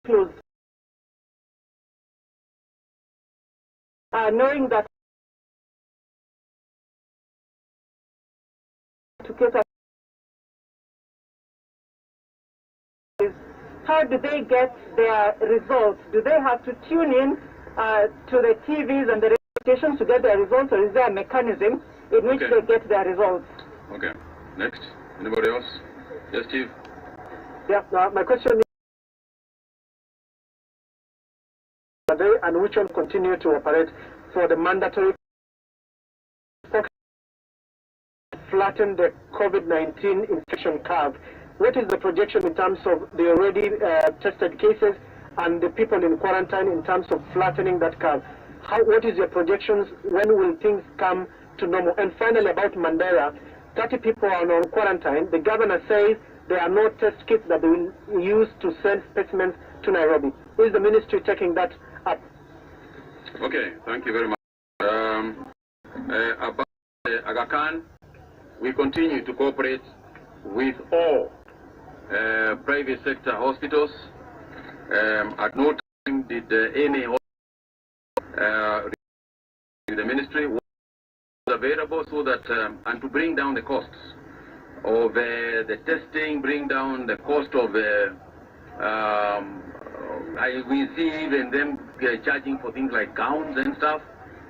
closed. Knowing that to cater, how do they get their results? Do they have to tune in to the TVs and the radio stations to get their results, or is there a mechanism in which they get their results? Okay. Next. Anybody else? Yes, Chief. Yeah. My question is, are they and which one continue to operate for the mandatory flatten the COVID-19 infection curve? What is the projection in terms of the already tested cases and the people in quarantine in terms of flattening that curve? What is your projections? When will things come to normal? And finally, about Mandera, 30 people are on quarantine. The governor says there are no test kits that they will use to send specimens to Nairobi. Is the ministry taking that up? Okay, thank you very much. About Aga Khan, we continue to cooperate with all private sector hospitals. At no time did any the ministry was available so that and to bring down the costs of the testing, bring down the cost of we see even them charging for things like gowns and stuff.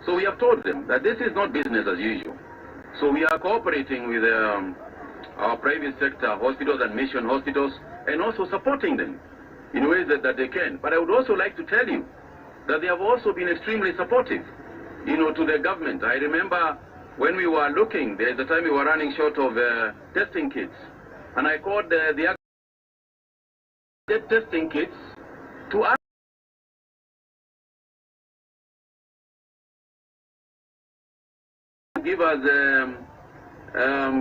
So we have told them that this is not business as usual. So we are cooperating with our private sector hospitals and mission hospitals, and also supporting them in ways that they can. But I would also like to tell you that they have also been extremely supportive, to the government. I remember when we were looking, there's a time we were running short of testing kits, and I called the testing kits to ask give us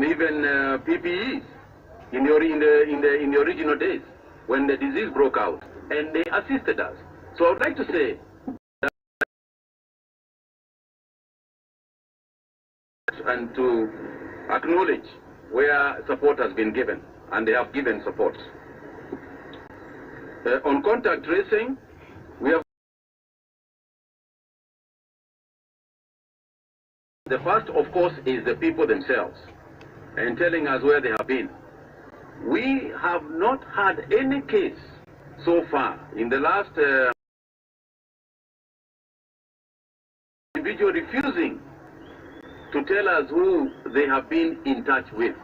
even PPEs in the original days when the disease broke out, and they assisted us. So I would like to say that and to acknowledge where support has been given, and they have given support. On contact tracing, we have the first, of course, is the people themselves and telling us where they have been. We have not had any case so far in the last individual refusing to tell us who they have been in touch with,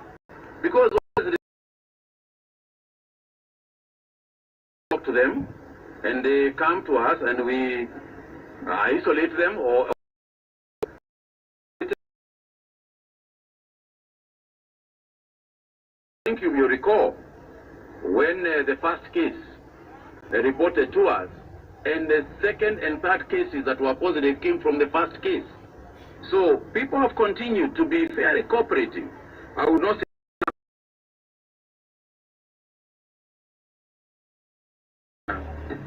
because always talk to them and they come to us and we isolate them or I think you will recall when the first case reported to us, and the second and third cases that were positive came from the first case. So people have continued to be very cooperative. I would not say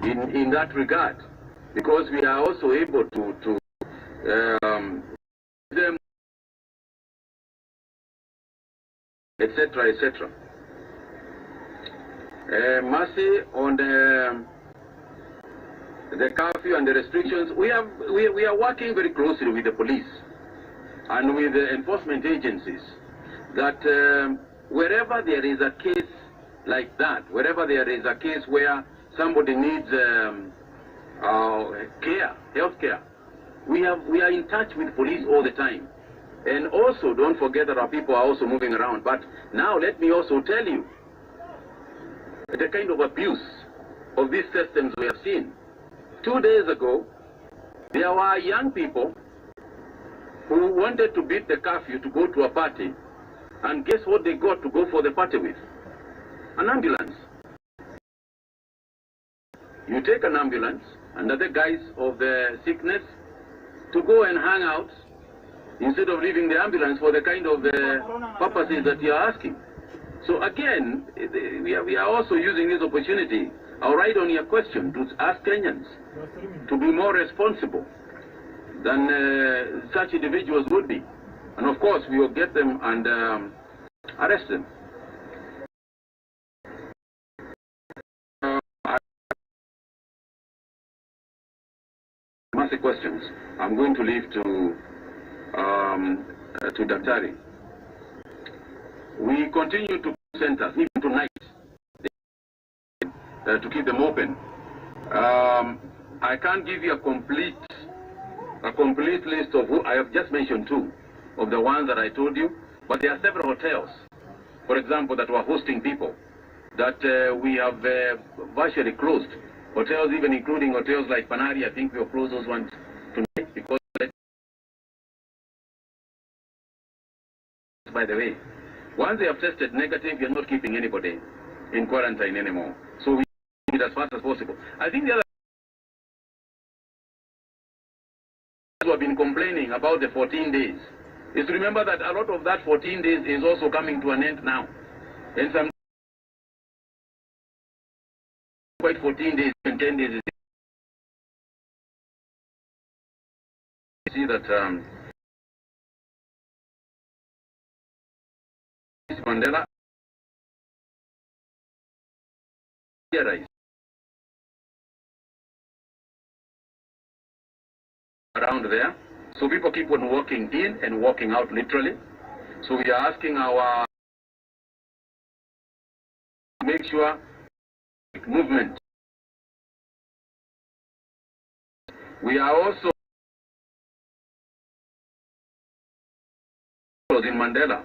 in that regard, because we are also able to them, etc., etc. Mercy on the curfew and the restrictions. We are working very closely with the police and with the enforcement agencies, that wherever there is a case like that, wherever there is a case where somebody needs health care, we are in touch with police all the time. And also, don't forget that our people are also moving around. But now let me also tell you the kind of abuse of these systems we have seen. 2 days ago, there were young people who wanted to beat the curfew to go to a party, and guess what they got to go for the party with? An ambulance. You take an ambulance under the guise of the sickness to go and hang out, instead of leaving the ambulance for the kind of purposes that you are asking. So again, we are also using this opportunity, I'll write on your question, to ask Kenyans to be more responsible than such individuals would be. And of course, we will get them and arrest them. answer questions. I'm going to leave to Daktari. We continue to centers even tonight to keep them open. I can't give you a complete list of who I have just mentioned two of the ones that I told you, but there are several hotels, for example, that were hosting people that we have virtually closed. Hotels, even including hotels like Panari, I think we will close those ones tonight because, by the way, once they have tested negative, you're not keeping anybody in quarantine anymore. So we do it as fast as possible. I think the other who have been complaining about the 14 days is to remember that a lot of that 14 days is also coming to an end now. And some quite 14 days and 10 days is see that Mandela around there, so people keep on walking in and walking out literally. So we are asking our make sure movement. We are also in Mandela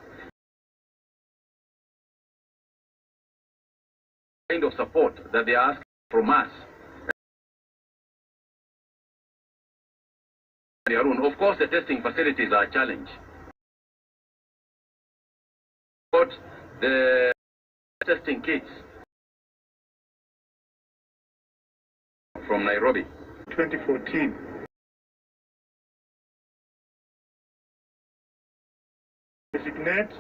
kind of support that they ask from us. Of course, the testing facilities are a challenge, but the testing kits from Nairobi 2014 designate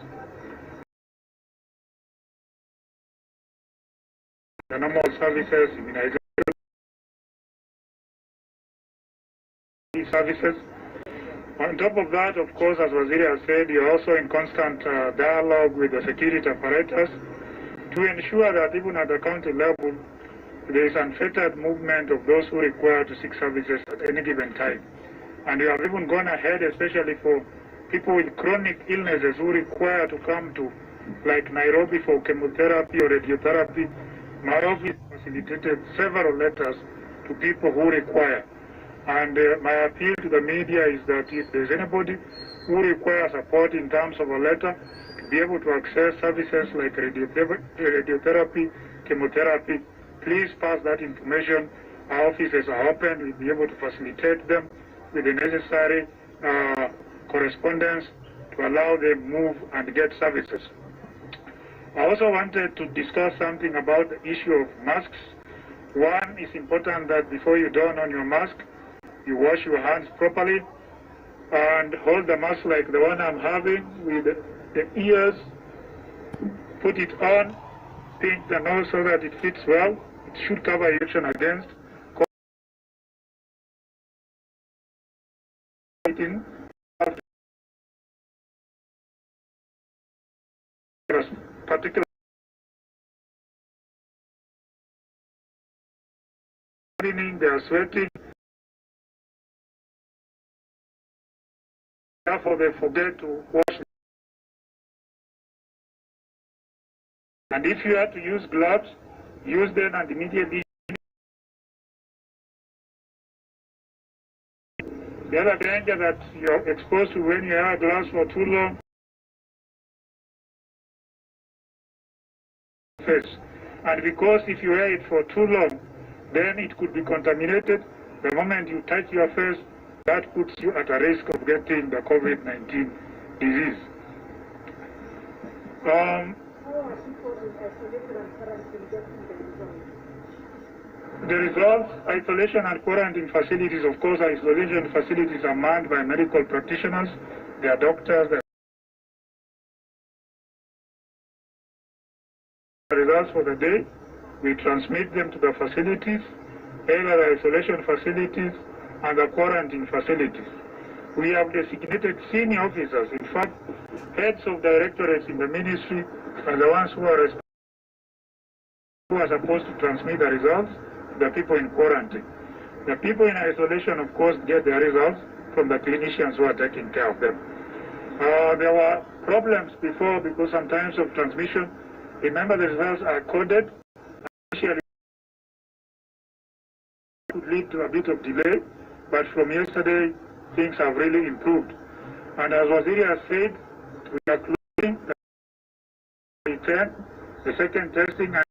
the normal services, immunization services. On top of that, of course, as Waziri has said, you're also in constant dialogue with the security apparatus to ensure that even at the county level, there is unfettered movement of those who require to seek services at any given time. And we have even gone ahead, especially for people with chronic illnesses who require to come to, like Nairobi, for chemotherapy or radiotherapy. My office facilitated several letters to people who require. And my appeal to the media is that if there's anybody who requires support in terms of a letter to be able to access services like radiotherapy, chemotherapy, please pass that information. Our offices are open. We'll be able to facilitate them with the necessary correspondence to allow them move and get services. I also wanted to discuss something about the issue of masks. One, is important that before you don on your mask, you wash your hands properly and hold the mask like the one I'm having with the ears, put it on, pinch the nose so that it fits well. It should cover infection against COVID-19, particularly they are sweating. Therefore, they forget to wash. And if you have to use gloves, use them and immediately. The other danger that you're exposed to when you have gloves for too long, and because if you wear it for too long, then it could be contaminated. The moment you touch your face, that puts you at a risk of getting the COVID-19 disease. The results, isolation and quarantine facilities, of course, isolation facilities are manned by medical practitioners. They are doctors. The results for the day, we transmit them to the facilities, either the isolation facilities and the quarantine facilities. We have designated senior officers, in fact, heads of directorates in the ministry are the ones who are supposed to transmit the results to the people in quarantine. The people in isolation, of course, get their results from the clinicians who are taking care of them. There were problems before because sometimes of transmission. Remember, the results are coded. Initially, it could lead to a bit of delay, but from yesterday, things have really improved. And as Waziri has said, we are closing the second testing.